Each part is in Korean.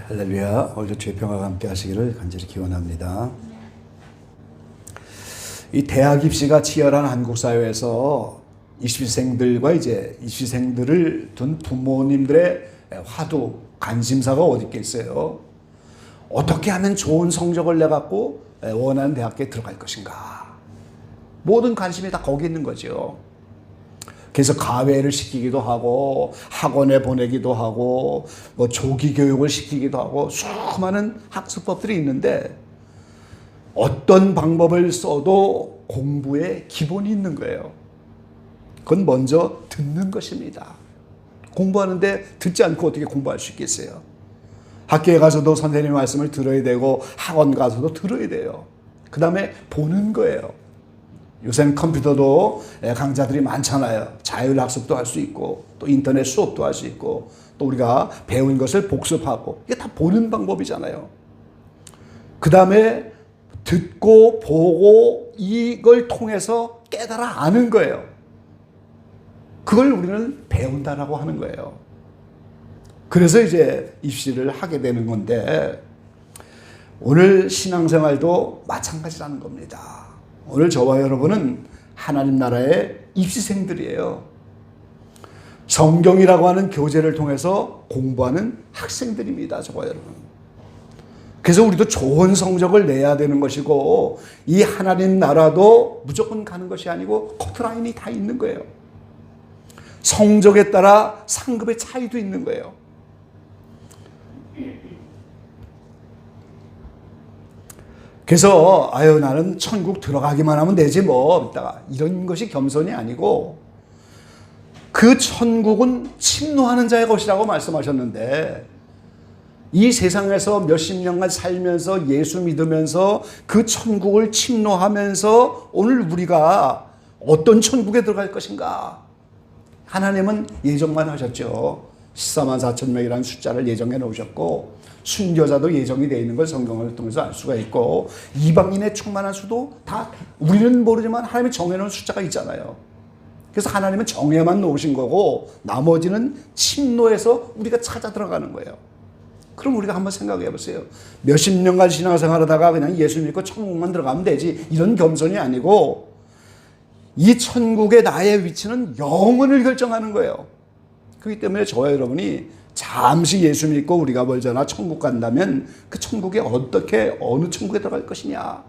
할렐루야. 오늘도 주의 평화가 함께 하시기를 간절히 기원합니다. 이 대학 입시가 치열한 한국 사회에서 입시생들과 입시생들을 둔 부모님들의 화두, 관심사가 어디 있겠어요? 어떻게 하면 좋은 성적을 내갖고 원하는 대학에 들어갈 것인가? 모든 관심이 다 거기 있는 거죠. 그래서 가외를 시키기도 하고 학원에 보내기도 하고 뭐 조기 교육을 시키기도 하고 수많은 학습법들이 있는데 어떤 방법을 써도 공부에 기본이 있는 거예요. 그건 먼저 듣는 것입니다. 공부하는데 듣지 않고 어떻게 공부할 수 있겠어요? 학교에 가서도 선생님의 말씀을 들어야 되고 학원 가서도 들어야 돼요. 그 다음에 보는 거예요. 요새는 컴퓨터도 강좌들이 많잖아요. 자율학습도 할 수 있고 또 인터넷 수업도 할 수 있고 또 우리가 배운 것을 복습하고 이게 다 보는 방법이잖아요. 그 다음에 듣고 보고 이걸 통해서 깨달아 아는 거예요. 그걸 우리는 배운다라고 하는 거예요. 그래서 이제 입시를 하게 되는 건데 오늘 신앙생활도 마찬가지라는 겁니다. 오늘 저와 여러분은 하나님 나라의 입시생들이에요. 성경이라고 하는 교재를 통해서 공부하는 학생들입니다. 저와 여러분. 그래서 우리도 좋은 성적을 내야 되는 것이고 이 하나님 나라도 무조건 가는 것이 아니고 커트라인이 다 있는 거예요. 성적에 따라 상급의 차이도 있는 거예요. 그래서 나는 천국 들어가기만 하면 되지 뭐 이런 것이 겸손이 아니고 그 천국은 침노하는 자의 것이라고 말씀하셨는데 이 세상에서 몇십 년간 살면서 예수 믿으면서 그 천국을 침노하면서 오늘 우리가 어떤 천국에 들어갈 것인가? 하나님은 예정만 하셨죠. 14만 4천 명이라는 숫자를 예정해 놓으셨고 순교자도 예정이 되어 있는 걸 성경을 통해서 알 수가 있고 이방인의 충만한 수도 다 우리는 모르지만 하나님이 정해놓은 숫자가 있잖아요. 그래서 하나님은 정해만 놓으신 거고 나머지는 침노해서 우리가 찾아 들어가는 거예요. 그럼 우리가 한번 생각해 보세요. 몇십 년간 신앙생활하다가 그냥 예수 믿고 천국만 들어가면 되지 이런 겸손이 아니고 이 천국의 나의 위치는 영원을 결정하는 거예요. 그렇기 때문에 저와 여러분이 잠시 예수 믿고 우리가 멀잖아 천국 간다면 그 천국에 어느 천국에 들어갈 것이냐.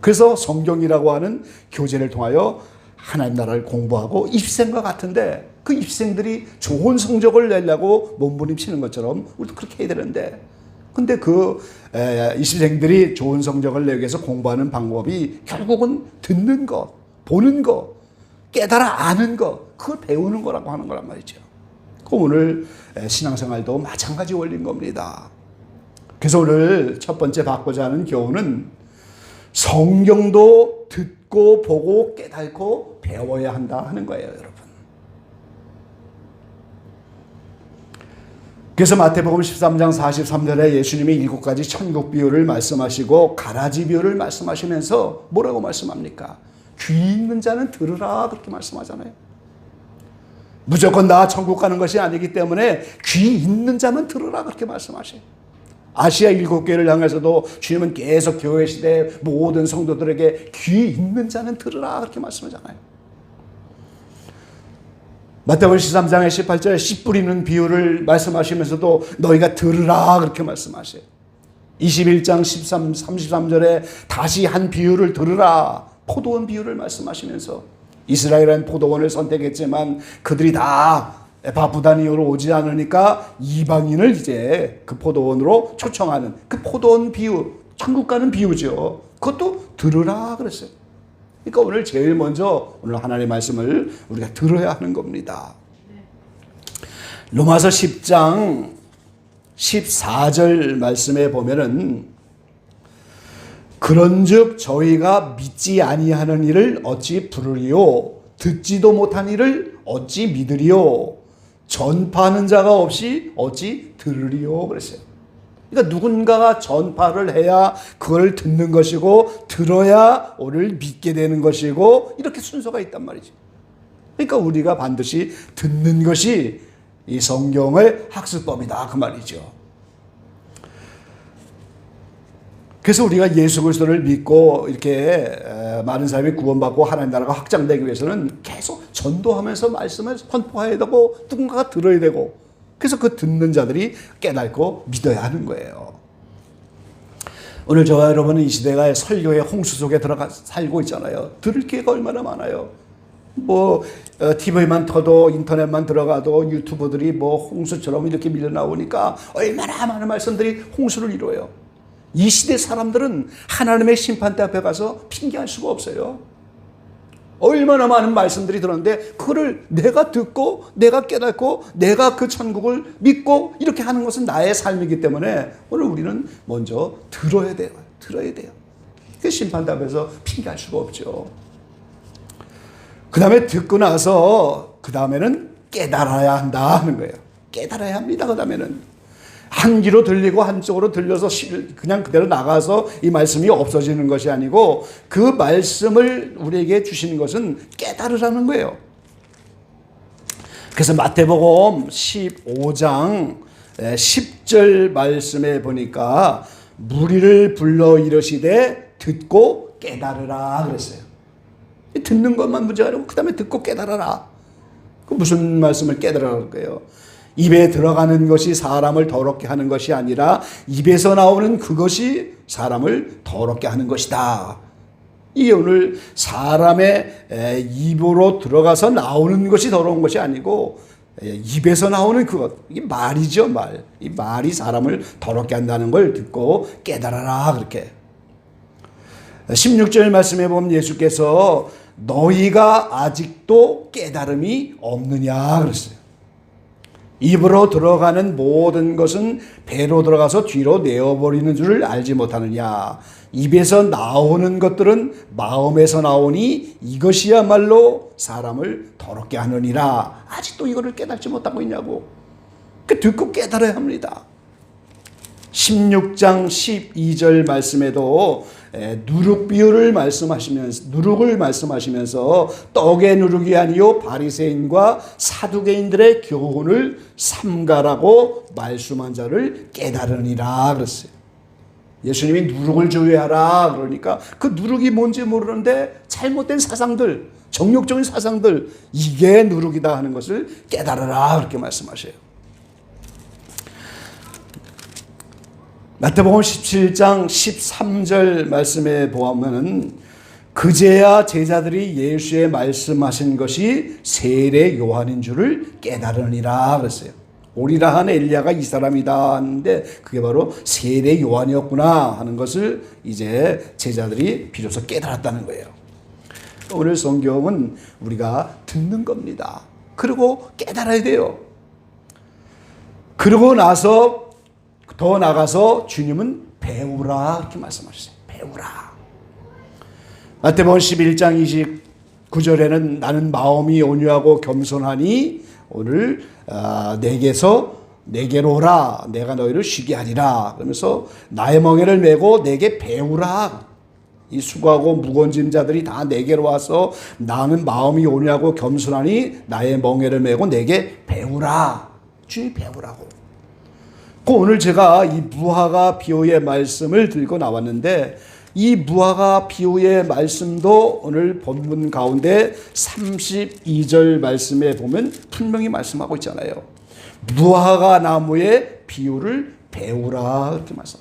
그래서 성경이라고 하는 교재를 통하여 하나님 나라를 공부하고 입시생과 같은데 그 입시생들이 좋은 성적을 내려고 몸부림치는 것처럼 우리도 그렇게 해야 되는데 근데 그 입시생들이 좋은 성적을 내기 위해서 공부하는 방법이 결국은 듣는 것, 보는 것, 깨달아 아는 것, 그걸 배우는 거라고 하는 거란 말이죠. 오늘 신앙생활도 마찬가지 원리인 겁니다. 그래서 오늘 첫 번째 받고자 하는 교훈은 성경도 듣고 보고 깨닫고 배워야 한다 하는 거예요, 여러분. 그래서 마태복음 13장 43절에 예수님이 7가지 천국 비유를 말씀하시고 가라지 비유를 말씀하시면서 뭐라고 말씀합니까? 귀 있는 자는 들으라 그렇게 말씀하잖아요. 무조건 나 천국 가는 것이 아니기 때문에 귀 있는 자만 들으라 그렇게 말씀하셔요. 아시아 7교회를 향해서도 주님은 계속 교회 시대 모든 성도들에게 귀 있는 자는 들으라 그렇게 말씀하잖아요. 마태복음 13장의 18절에 씨 뿌리는 비유를 말씀하시면서도 너희가 들으라 그렇게 말씀하셔요. 21장 33절에 다시 한 비유를 들으라 포도원 비유를 말씀하시면서 이스라엘은 포도원을 선택했지만 그들이 다 바쁘다는 이유로 오지 않으니까 이방인을 이제 그 포도원으로 초청하는 그 포도원 비유, 천국 가는 비유죠. 그것도 들으라 그랬어요. 그러니까 오늘 제일 먼저 오늘 하나님의 말씀을 우리가 들어야 하는 겁니다. 로마서 10장 14절 말씀에 보면은 그런즉 저희가 믿지 아니하는 이를 어찌 부르리요 듣지도 못한 이를 어찌 믿으리요 전파하는 자가 없이 어찌 들으리요 그랬어요. 그러니까 누군가가 전파를 해야 그걸 듣는 것이고 들어야 오늘 믿게 되는 것이고 이렇게 순서가 있단 말이죠. 그러니까 우리가 반드시 듣는 것이 이 성경의 학습법이다 그 말이죠. 그래서 우리가 예수 그리스도를 믿고 이렇게 많은 사람이 구원받고 하나님 나라가 확장되기 위해서는 계속 전도하면서 말씀을 선포해야 되고 누군가가 들어야 되고, 그래서 그 듣는 자들이 깨닫고 믿어야 하는 거예요. 오늘 저와 여러분은 이 시대가 설교의 홍수 속에 들어가 살고 있잖아요. 들을 기회가 얼마나 많아요. TV만 터도 인터넷만 들어가도 유튜버들이 홍수처럼 이렇게 밀려 나오니까 얼마나 많은 말씀들이 홍수를 이루어요. 이 시대 사람들은 하나님의 심판대 앞에 가서 핑계할 수가 없어요. 얼마나 많은 말씀들이 들었는데 그거를 내가 듣고 내가 깨닫고 내가 그 천국을 믿고 이렇게 하는 것은 나의 삶이기 때문에 오늘 우리는 먼저 들어야 돼요. 그 심판대 앞에서 핑계할 수가 없죠. 그 다음에 듣고 나서 그 다음에는 깨달아야 한다 하는 거예요. 깨달아야 합니다. 그 다음에는 한 귀로 들리고 한쪽으로 들려서 그냥 그대로 나가서 이 말씀이 없어지는 것이 아니고 그 말씀을 우리에게 주시는 것은 깨달으라는 거예요. 그래서 마태복음 15장 10절 말씀에 보니까 무리를 불러 이르시되 듣고 깨달으라 그랬어요. 듣는 것만 문제가 아니고 그 다음에 듣고 깨달아라. 그 무슨 말씀을 깨달으라는 거예요? 입에 들어가는 것이 사람을 더럽게 하는 것이 아니라 입에서 나오는 그것이 사람을 더럽게 하는 것이다. 이게 오늘 사람의 입으로 들어가서 나오는 것이 더러운 것이 아니고 입에서 나오는 그것, 이게 말이죠, 말. 이 말이 사람을 더럽게 한다는 걸 듣고 깨달아라 그렇게. 16절 말씀에 보면 예수께서 너희가 아직도 깨달음이 없느냐 그랬어요. 입으로 들어가는 모든 것은 배로 들어가서 뒤로 내어버리는 줄을 알지 못하느냐. 입에서 나오는 것들은 마음에서 나오니 이것이야말로 사람을 더럽게 하느니라. 아직도 이거를 깨닫지 못하고 있냐고. 듣고 깨달아야 합니다. 16장 12절 말씀에도 누룩 비유를 누룩을 말씀하시면서 떡의 누룩이 아니요 바리새인과 사두개인들의 교훈을 삼가라고 말씀한 자를 깨달으니라 그랬어요. 예수님이 누룩을 조회하라 그러니까 그 누룩이 뭔지 모르는데 잘못된 사상들, 정욕적인 사상들, 이게 누룩이다 하는 것을 깨달으라 그렇게 말씀하셔요. 마태복음 17장 13절 말씀에 보면은 그제야 제자들이 예수의 말씀하신 것이 세례 요한인 줄을 깨달으니라 그랬어요. 오리라 한 엘리야가 이 사람이다 하는데 그게 바로 세례 요한이었구나 하는 것을 이제 제자들이 비로소 깨달았다는 거예요. 오늘 성경은 우리가 듣는 겁니다. 그리고 깨달아야 돼요. 그러고 나서 더 나가서 주님은 배우라 이렇게 말씀하셨어요. 배우라. 마태복음 11장 29절에는 나는 마음이 온유하고 겸손하니 오늘 내게로 오라. 내가 너희를 쉬게 하리라. 그러면서 나의 멍에를 메고 내게 배우라. 이 수고하고 무거운 짐 자들이 다 내게로 와서 나는 마음이 온유하고 겸손하니 나의 멍에를 메고 내게 배우라. 주님 배우라고. 오늘 제가 이 무화과 비유의 말씀을 들고 나왔는데 이 무화과 비유의 말씀도 오늘 본문 가운데 32절 말씀에 보면 분명히 말씀하고 있잖아요. 무화과 나무의 비유를 배우라 이렇게 말씀.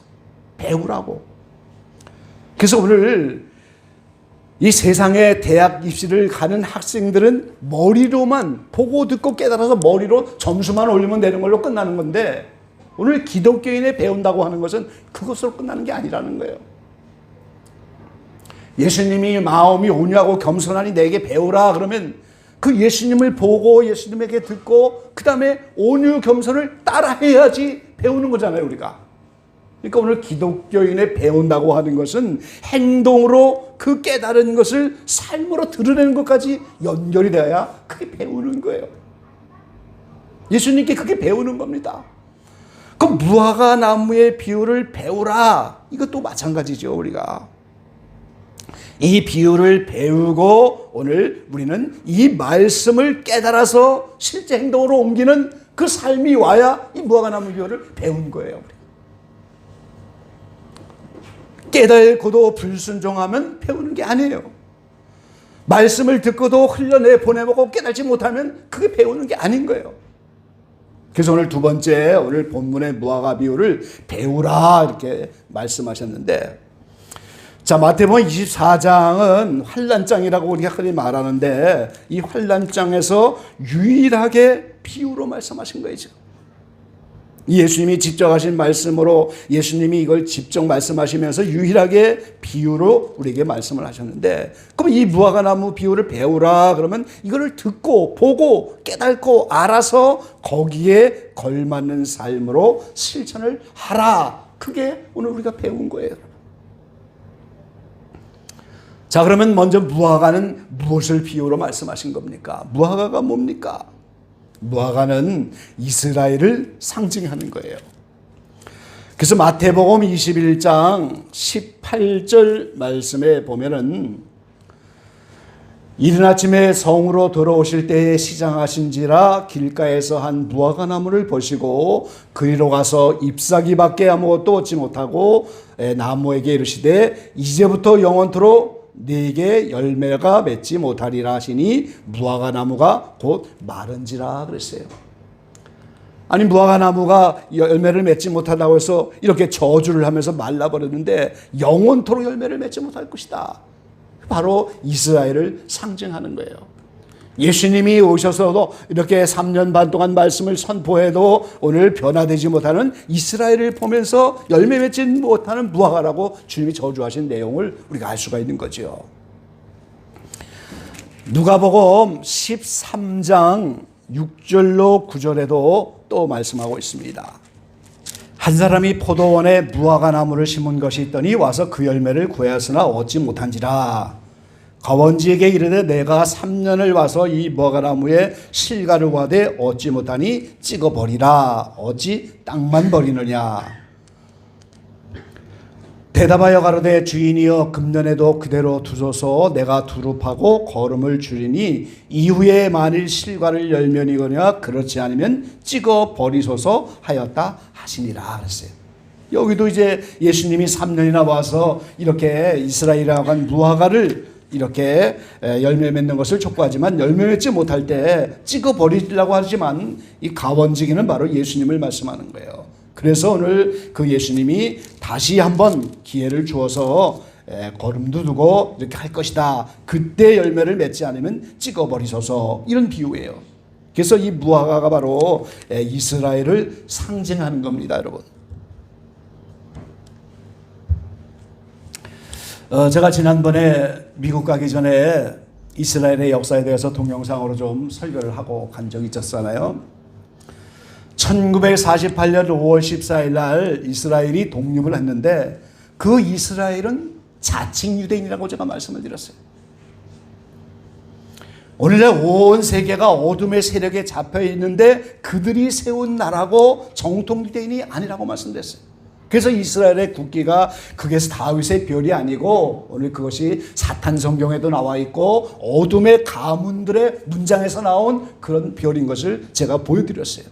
배우라고. 그래서 오늘 이 세상에 대학 입시를 가는 학생들은 머리로만 보고 듣고 깨달아서 머리로 점수만 올리면 되는 걸로 끝나는 건데 오늘 기독교인에 배운다고 하는 것은 그것으로 끝나는 게 아니라는 거예요. 예수님이 마음이 온유하고 겸손하니 내게 배우라 그러면 그 예수님을 보고 예수님에게 듣고 그 다음에 온유 겸손을 따라해야지 배우는 거잖아요 우리가. 그러니까 오늘 기독교인에 배운다고 하는 것은 행동으로 그 깨달은 것을 삶으로 드러내는 것까지 연결이 되어야 그게 배우는 거예요. 예수님께 그게 배우는 겁니다. 그 무화과 나무의 비유를 배우라. 이것도 마찬가지죠 우리가. 이 비유를 배우고 오늘 우리는 이 말씀을 깨달아서 실제 행동으로 옮기는 그 삶이 와야 이 무화과 나무 비유를 배운 거예요. 깨달고도 불순종하면 배우는 게 아니에요. 말씀을 듣고도 흘려내 보내보고 깨달지 못하면 그게 배우는 게 아닌 거예요. 그래서 오늘 두 번째, 오늘 본문의 무화과 비유를 배우라 이렇게 말씀하셨는데, 자, 마태복음 24장은 환난장이라고 우리가 흔히 말하는데, 이 환난장에서 유일하게 비유로 말씀하신 거예요. 예수님이 직접 하신 말씀으로 예수님이 이걸 직접 말씀하시면서 유일하게 비유로 우리에게 말씀을 하셨는데, 그럼 이 무화과나무 비유를 배우라 그러면 이거를 듣고 보고 깨닫고 알아서 거기에 걸맞는 삶으로 실천을 하라. 그게 오늘 우리가 배운 거예요. 자, 그러면 먼저 무화과는 무엇을 비유로 말씀하신 겁니까? 무화과가 뭡니까? 무화과는 이스라엘을 상징하는 거예요. 그래서 마태복음 21장 18절 말씀에 보면은 이른 아침에 성으로 들어오실 때에 시장하신지라 길가에서 한 무화과 나무를 보시고 그리로 가서 잎사귀밖에 아무것도 얻지 못하고 나무에게 이르시되 이제부터 영원토록 네게 열매가 맺지 못하리라 하시니 무화과 나무가 곧 마른지라 그랬어요. 아니, 무화과 나무가 열매를 맺지 못하다고 해서 이렇게 저주를 하면서 말라버렸는데 영원토록 열매를 맺지 못할 것이다. 바로 이스라엘을 상징하는 거예요. 예수님이 오셔서도 이렇게 3년 반 동안 말씀을 선포해도 오늘 변화되지 못하는 이스라엘을 보면서 열매 맺지 못하는 무화과라고 주님이 저주하신 내용을 우리가 알 수가 있는 거죠. 누가복음 13장 6절로 9절에도 또 말씀하고 있습니다. 한 사람이 포도원에 무화과 나무를 심은 것이 있더니 와서 그 열매를 구하였으나 얻지 못한지라. 가원지에게 이르되 내가 3년을 와서 이 무화과나무에 실과를 구하되 얻지 못하니 찍어버리라. 어찌 땅만 버리느냐. 대답하여 가로되 주인이여 금년에도 그대로 두소서. 내가 두릅하고 거름을 줄이니 이후에 만일 실과를 열면이거나 그렇지 않으면 찍어버리소서 하였다 하시니라 그랬어요. 여기도 이제 예수님이 3년이나 와서 이렇게 이스라엘이라고 한 무화과를 이렇게 열매 맺는 것을 촉구하지만 열매 맺지 못할 때 찍어버리려고 하지만 이 가원지기는 바로 예수님을 말씀하는 거예요. 그래서 오늘 그 예수님이 다시 한번 기회를 주어서 거름도 두고 이렇게 할 것이다. 그때 열매를 맺지 않으면 찍어버리소서. 이런 비유예요. 그래서 이 무화과가 바로 이스라엘을 상징하는 겁니다, 여러분. 제가 지난번에 미국 가기 전에 이스라엘의 역사에 대해서 동영상으로 좀 설교를 하고 간 적이 있었잖아요. 1948년 5월 14일 날 이스라엘이 독립을 했는데 그 이스라엘은 자칭 유대인이라고 제가 말씀을 드렸어요. 오늘날 온 세계가 어둠의 세력에 잡혀 있는데 그들이 세운 나라고 정통 유대인이 아니라고 말씀드렸어요. 그래서 이스라엘의 국기가 그게서 다윗의 별이 아니고 오늘 그것이 사탄 성경에도 나와 있고 어둠의 가문들의 문장에서 나온 그런 별인 것을 제가 보여드렸어요.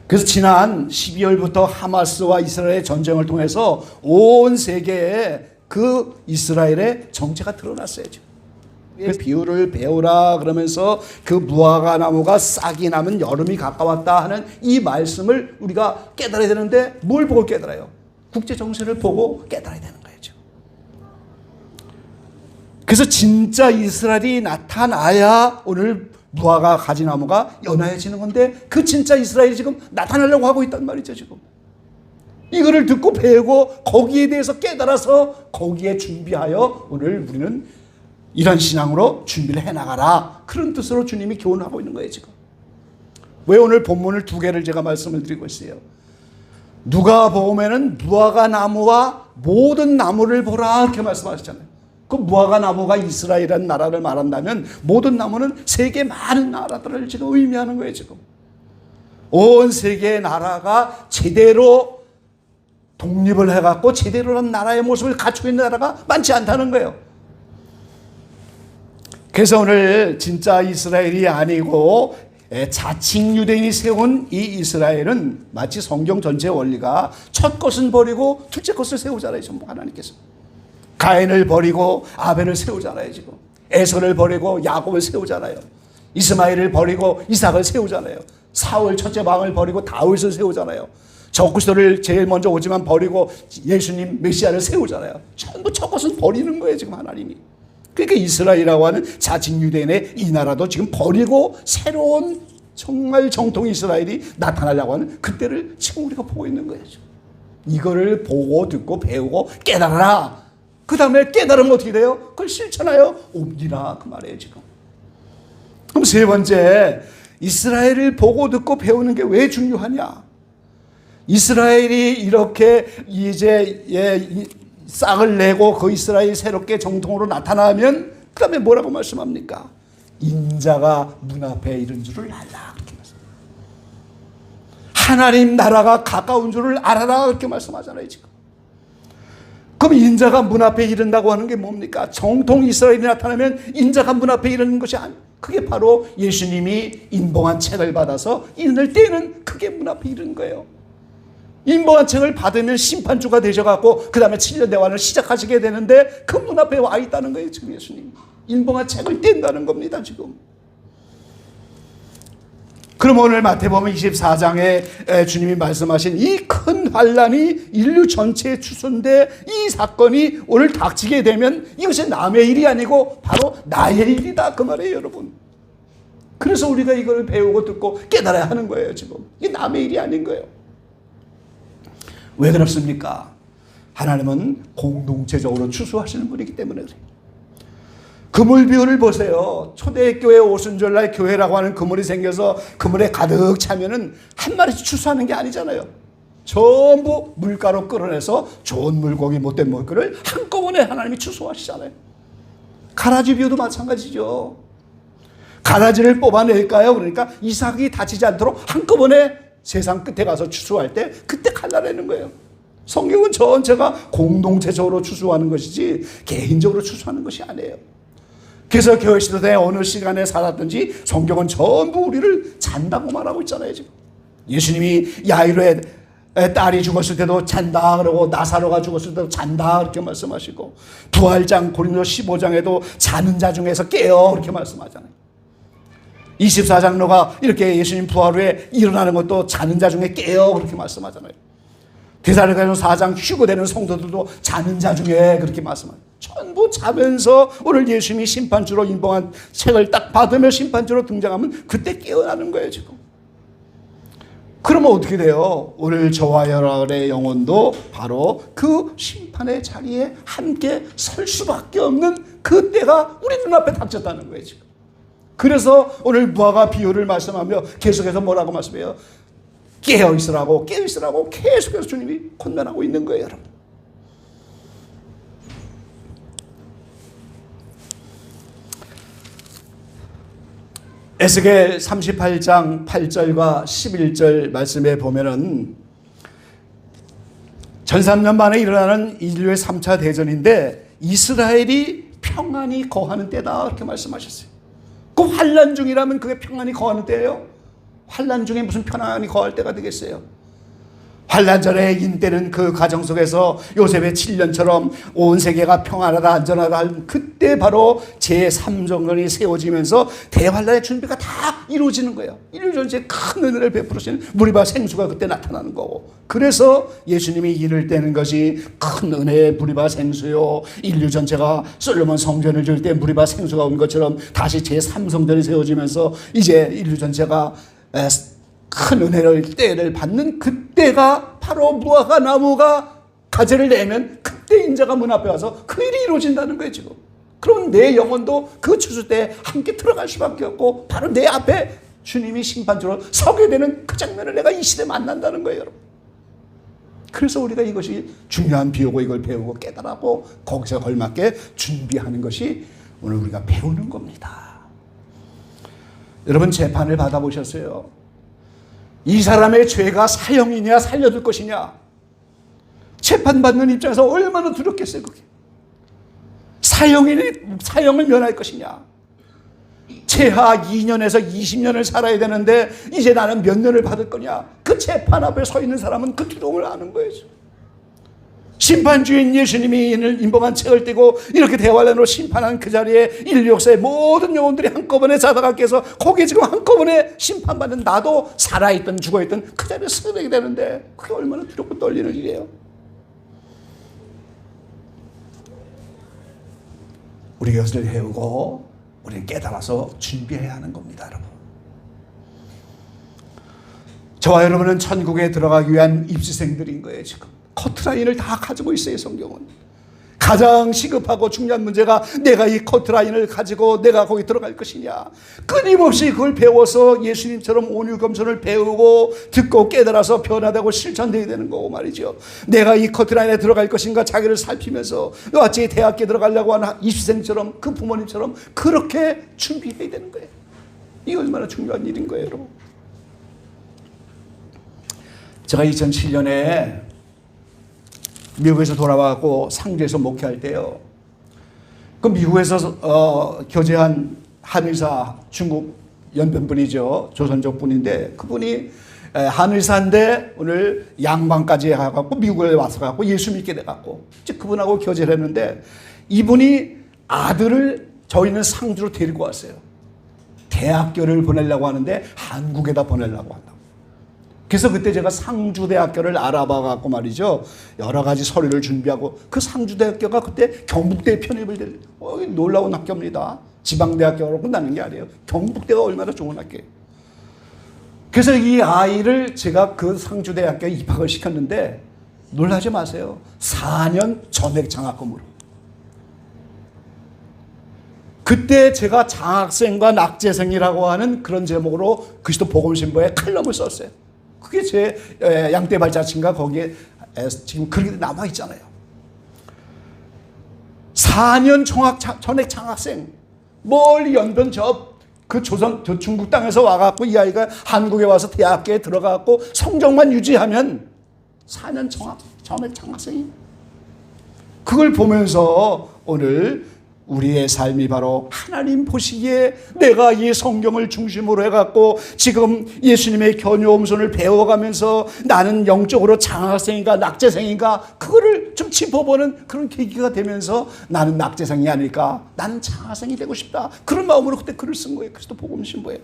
그래서 지난 12월부터 하마스와 이스라엘의 전쟁을 통해서 온 세계에 그 이스라엘의 정체가 드러났어요. 그 비유를 배우라 그러면서 그 무화과 나무가 싹이 나면 여름이 가까웠다 하는 이 말씀을 우리가 깨달아야 되는데 뭘 보고 깨달아요? 국제 정세를 보고 깨달아야 되는 거예요. 그래서 진짜 이스라엘이 나타나야 오늘 무화과 가지나무가 연화해지는 건데 그 진짜 이스라엘이 지금 나타나려고 하고 있단 말이죠. 지금 이거를 듣고 배우고 거기에 대해서 깨달아서 거기에 준비하여 오늘 우리는 이런 신앙으로 준비를 해나가라. 그런 뜻으로 주님이 교훈하고 있는 거예요. 지금 왜 오늘 본문을 두 개를 제가 말씀을 드리고 있어요. 누가복음에는 무화과 나무와 모든 나무를 보라 이렇게 말씀하셨잖아요. 그 무화과 나무가 이스라엘이라는 나라를 말한다면 모든 나무는 세계 많은 나라들을 지금 의미하는 거예요. 지금 온 세계의 나라가 제대로 독립을 해갖고 제대로는 나라의 모습을 갖추고 있는 나라가 많지 않다는 거예요. 그래서 오늘 진짜 이스라엘이 아니고 자칭 유대인이 세운 이 이스라엘은 마치 성경 전체 원리가 첫 것은 버리고 둘째 것을 세우잖아요. 전부 하나님께서. 가인을 버리고 아벨을 세우잖아요. 지금. 에서를 버리고 야곱을 세우잖아요. 이스마엘을 버리고 이삭을 세우잖아요. 사울 첫째 왕을 버리고 다윗을 세우잖아요. 적그리스도를 제일 먼저 오지만 버리고 예수님 메시아를 세우잖아요. 전부 첫 것은 버리는 거예요. 지금 하나님이. 그러니까 이스라엘이라고 하는 자칭 유대인의 이 나라도 지금 버리고 새로운 정말 정통 이스라엘이 나타나려고 하는 그때를 지금 우리가 보고 있는 거예요. 이거를 보고 듣고 배우고 깨달아라. 그 다음에 깨달으면 어떻게 돼요? 그걸 실천하여 옮기라. 그 말이에요 지금. 그럼 세 번째, 이스라엘을 보고 듣고 배우는 게 왜 중요하냐? 이스라엘이 이렇게 이제 싹을 내고 그 이스라엘이 새롭게 정통으로 나타나면 그 다음에 뭐라고 말씀합니까? 인자가 문 앞에 이른 줄을 알라. 그렇게 말씀합니다. 하나님 나라가 가까운 줄을 알아라. 그렇게 말씀하잖아요 지금. 그럼 인자가 문 앞에 이른다고 하는 게 뭡니까? 정통 이스라엘이 나타나면 인자가 문 앞에 이르는 것이 그게 바로 예수님이 인봉한 책을 받아서 인을 떼는 그게 문 앞에 이르는 거예요. 인봉한 책을 받으면 심판주가 되셔갖고 그 다음에 7년 대환을 시작하시게 되는데 그 문 앞에 와 있다는 거예요 지금 예수님. 인봉한 책을 뗀다는 겁니다 지금. 그럼 오늘 마태복음 24장에 주님이 말씀하신 이 큰 환란이 인류 전체에 추수인데 이 사건이 오늘 닥치게 되면 이것이 남의 일이 아니고 바로 나의 일이다 그 말이에요 여러분. 그래서 우리가 이걸 배우고 듣고 깨달아야 하는 거예요 지금. 이게 남의 일이 아닌 거예요. 왜 그렇습니까? 하나님은 공동체적으로 추수하시는 분이기 때문에 그래요. 그물 비유를 보세요. 초대교회 오순절날 교회라고 하는 그물이 생겨서 그물에 가득 차면은 한 마리씩 추수하는 게 아니잖아요. 전부 물가로 끌어내서 좋은 물고기 못된 물고기를 한꺼번에 하나님이 추수하시잖아요. 가라지 비유도 마찬가지죠. 가라지를 뽑아낼까요? 그러니까 이삭이 다치지 않도록 한꺼번에 세상 끝에 가서 추수할 때 그때 갈라내는 거예요. 성경은 전체가 공동체적으로 추수하는 것이지 개인적으로 추수하는 것이 아니에요. 그래서 교회 시대에 어느 시간에 살았든지 성경은 전부 우리를 잔다고 말하고 있잖아요 지금. 예수님이 야이로의 딸이 죽었을 때도 잔다 그러고 나사로가 죽었을 때도 잔다 그렇게 말씀하시고 부활장 고린도 15장에도 자는 자 중에서 깨어 그렇게 말씀하잖아요. 24장로가 이렇게 예수님 부활 후에 일어나는 것도 자는 자 중에 깨어 그렇게 말씀하잖아요. 데살로니가서 4장 휴거되는 성도들도 자는 자 중에 그렇게 말씀합니다. 전부 자면서 오늘 예수님이 심판주로 인봉한 책을 딱 받으며 심판주로 등장하면 그때 깨어나는 거예요 지금. 그러면 어떻게 돼요? 오늘 저와 여러분의 영혼도 바로 그 심판의 자리에 함께 설 수밖에 없는 그때가 우리 눈앞에 닥쳤다는 거예요 지금. 그래서 오늘 무화과 비유를 말씀하며 계속해서 뭐라고 말씀해요? 깨어있으라고 계속해서 주님이 권면하고 있는 거예요 여러분. 에스겔 38장 8절과 11절 말씀에 보면은 1300년 만에 일어나는 인류의 3차 대전인데 이스라엘이 평안히 거하는 때다 이렇게 말씀하셨어요. 그 환난 중이라면 그게 평안히 거하는 때예요. 환난 중에 무슨 평안히 거할 때가 되겠어요. 환난 전에 인때는 그 가정 속에서 요셉의 7년처럼 온 세계가 평안하다 안전하다 할 그때 바로 제3정권이 세워지면서 대환란의 준비가 다 이루어지는 거예요. 인류 전체에 큰 은혜를 베풀으시는 무리바 생수가 그때 나타나는 거고, 그래서 예수님이 이를 때는 것이 큰 은혜의 무리바 생수요, 인류 전체가 솔로몬 성전을 지을 때 무리바 생수가 온 것처럼 다시 제3성전이 세워지면서 이제 인류 전체가 큰 은혜를 때를 받는 그때가 바로 무화과 나무가 가지를 내면 그때 인자가 문 앞에 와서 그 일이 이루어진다는 거예요 지금. 그럼 내 영혼도 그 추수 때 함께 들어갈 수밖에 없고 바로 내 앞에 주님이 심판주로 서게 되는 그 장면을 내가 이 시대에 만난다는 거예요 여러분. 그래서 우리가 이것이 중요한 비유고 이걸 배우고 깨달고 거기서 걸맞게 준비하는 것이 오늘 우리가 배우는 겁니다. 여러분 재판을 받아보셨어요? 이 사람의 죄가 사형이냐 살려둘 것이냐, 재판받는 입장에서 얼마나 두렵겠어요. 그게 사형을 면할 것이냐, 최하 2년에서 20년을 살아야 되는데 이제 나는 몇 년을 받을 거냐. 그 재판 앞에 서 있는 사람은 그 두려움을 아는 거예요. 심판주인 예수님이 인봉한 책을 떼고 이렇게 대환란으로 심판한 그 자리에 인류 역사의 모든 영혼들이 한꺼번에 자다가게 해서 거기에 지금 한꺼번에 심판받는 나도 살아있든 죽어있든 그 자리에 서게 되는데 그게 얼마나 두렵고 떨리는 일이에요. 우리가 이것을 배우고 우리는 깨달아서 준비해야 하는 겁니다, 여러분. 저와 여러분은 천국에 들어가기 위한 입시생들인 거예요, 지금. 커트라인을 다 가지고 있어요, 성경은. 가장 시급하고 중요한 문제가 내가 이 커트라인을 가지고 내가 거기 들어갈 것이냐. 끊임없이 그걸 배워서 예수님처럼 온유 겸손을 배우고 듣고 깨달아서 변화되고 실천되어야 되는 거고 말이죠. 내가 이 커트라인에 들어갈 것인가 자기를 살피면서 마치 대학에 들어가려고 하는 입시생처럼 그 부모님처럼 그렇게 준비해야 되는 거예요. 이게 얼마나 중요한 일인 거예요, 여러분. 제가 2007년에 미국에서 돌아와서 상주에서 목회할 때요. 그 미국에서 교제한 한의사, 중국 연변분이죠. 조선족 분인데 그분이 한의사인데 오늘 양반까지 해갖고 미국에 와서 갖고 예수 믿게 돼갖고 그분하고 교제를 했는데 이분이 아들을 저희는 상주로 데리고 왔어요. 대학교를 보내려고 하는데 한국에다 보내려고 한다고. 그래서 그때 제가 상주대학교를 알아봐 갖고 말이죠. 여러 가지 서류를 준비하고 그 상주대학교가 그때 경북대에 편입을 될 놀라운 학교입니다. 지방대학교로 끝나는 게 아니에요. 경북대가 얼마나 좋은 학교예요. 그래서 이 아이를 제가 그 상주대학교에 입학을 시켰는데 놀라지 마세요. 4년 전액 장학금으로. 그때 제가 장학생과 낙제생이라고 하는 그런 제목으로 그리스도 복음신보에 칼럼을 썼어요. 그게 제 양떼발자친가 거기에 지금 그렇게 남아있잖아요. 4년 전액 장학생, 멀리 연변 그 중국 땅에서 와갖고 이 아이가 한국에 와서 대학교에 들어가갖고 성적만 유지하면 4년 전액 장학생이. 그걸 보면서 오늘 우리의 삶이 바로 하나님 보시기에 내가 이 성경을 중심으로 해갖고 지금 예수님의 견요om손을 배워가면서 나는 영적으로 장학생인가 낙제생인가 그거를 좀 짚어보는 그런 계기가 되면서 나는 낙제생이 아닐까, 나는 장학생이 되고 싶다, 그런 마음으로 그때 글을 쓴 거예요. 그리스도 복음신보에.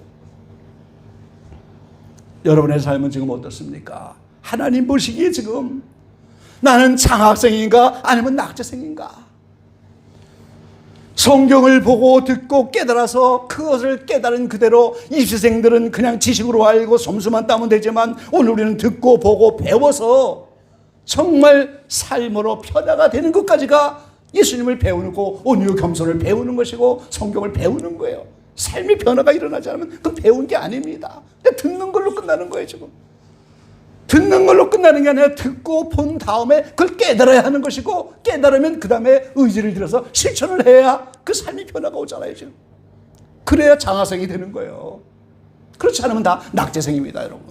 여러분의 삶은 지금 어떻습니까? 하나님 보시기에 지금 나는 장학생인가 아니면 낙제생인가? 성경을 보고 듣고 깨달아서 그것을 깨달은 그대로 입시생들은 그냥 지식으로 알고 점수만 따면 되지만 오늘 우리는 듣고 보고 배워서 정말 삶으로 변화가 되는 것까지가 예수님을 배우고 온유 겸손을 배우는 것이고 성경을 배우는 거예요. 삶의 변화가 일어나지 않으면 그건 배운 게 아닙니다. 듣는 걸로 끝나는 거예요, 지금. 듣는 걸로 끝나는 게 아니라 듣고 본 다음에 그걸 깨달아야 하는 것이고 깨달으면 그 다음에 의지를 들여서 실천을 해야 그 삶의 변화가 오잖아요, 지금. 그래야 장학생이 되는 거예요. 그렇지 않으면 다 낙제생입니다, 여러분.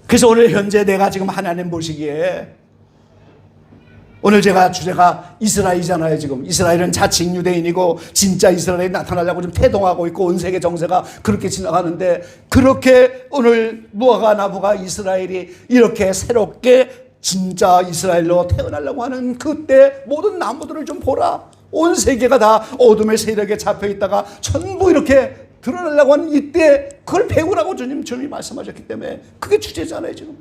그래서 오늘 현재 내가 지금 하나님 보시기에 오늘 제가 주제가 이스라엘이잖아요, 지금. 이스라엘은 자칭 유대인이고 진짜 이스라엘이 나타나려고 좀 태동하고 있고 온 세계 정세가 그렇게 지나가는데 그렇게 오늘 무화과 나무가 이스라엘이 이렇게 새롭게 진짜 이스라엘로 태어나려고 하는 그때 모든 나무들을 좀 보라. 온 세계가 다 어둠의 세력에 잡혀 있다가 전부 이렇게 드러나려고 하는 이때 그걸 배우라고 주님이 말씀하셨기 때문에 그게 주제잖아요, 지금.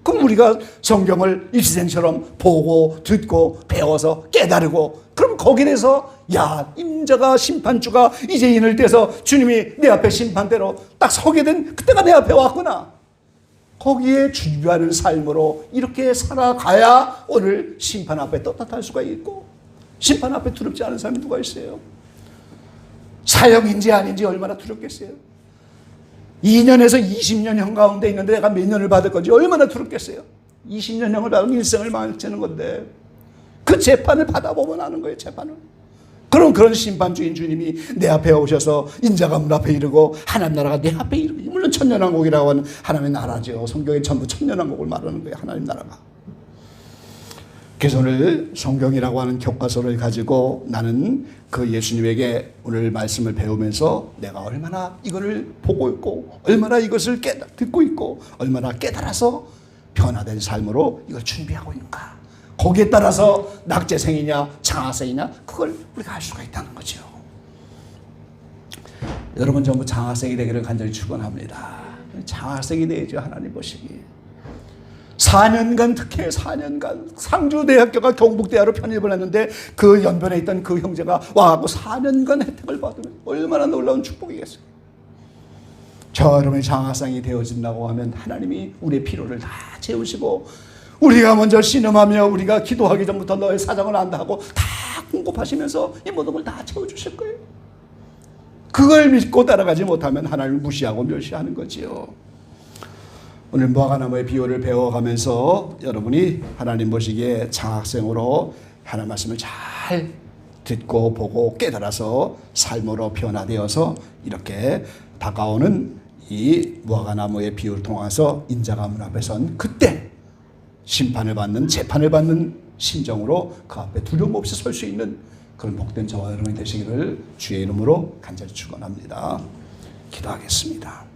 그럼 우리가 성경을 입시생처럼 보고 듣고 배워서 깨달고 그럼 거기에 대해서 야, 임자가 심판주가 이제 인을 떼서 주님이 내 앞에 심판대로 딱 서게 된 그때가 내 앞에 왔구나. 거기에 준비하는 삶으로 이렇게 살아가야 오늘 심판 앞에 떳떳할 수가 있고 심판 앞에 두렵지 않은 사람이 누가 있어요? 사형인지 아닌지 얼마나 두렵겠어요? 2년에서 20년형 가운데 있는데 내가 몇 년을 받을 건지 얼마나 두렵겠어요? 20년형을 받으면 일생을 망치는 건데 그 재판을 받아보면 아는 거예요, 재판을. 그럼 그런 심판주인 주님이 내 앞에 오셔서 인자가 문 앞에 이르고 하나님 나라가 내 앞에 이르고, 물론 천년왕국이라고 하는 하나님의 나라죠. 성경에 전부 천년왕국을 말하는 거예요, 하나님 나라가. 그래서 오늘 성경이라고 하는 교과서를 가지고 나는 그 예수님에게 오늘 말씀을 배우면서 내가 얼마나 이거를 보고 있고 얼마나 이것을 듣고 있고 얼마나 깨달아서 변화된 삶으로 이걸 준비하고 있는가. 거기에 따라서 낙제생이냐 장학생이냐 그걸 우리가 알 수가 있다는 거죠. 여러분 전부 장학생이 되기를 간절히 축원합니다. 장학생이 되죠. 하나님 보시기 4년간 특혜 4년간 상주대학교가 경북대학으로 편입을 했는데 그 연변에 있던 그 형제가 와갖고 4년간 혜택을 받으면 얼마나 놀라운 축복이겠어요. 저 여러분이 장학생이 되어진다고 하면 하나님이 우리의 필요를 다 채우시고 우리가 먼저 신음하며 우리가 기도하기 전부터 너의 사정을 안다 하고 다 공급하시면서 이 모든 걸 다 채워주실 거예요. 그걸 믿고 따라가지 못하면 하나님을 무시하고 멸시하는 거지요. 오늘 무화과나무의 비유를 배워가면서 여러분이 하나님 보시기에 장학생으로 하나님 말씀을 잘 듣고 보고 깨달아서 삶으로 변화되어서 이렇게 다가오는 이 무화과나무의 비유를 통해서 인자가 문 앞에 선 그때 심판을 받는 재판을 받는 심정으로 그 앞에 두려움 없이 설 수 있는 그런 복된 저와 여러분이 되시기를 주의 이름으로 간절히 축원합니다. 기도하겠습니다.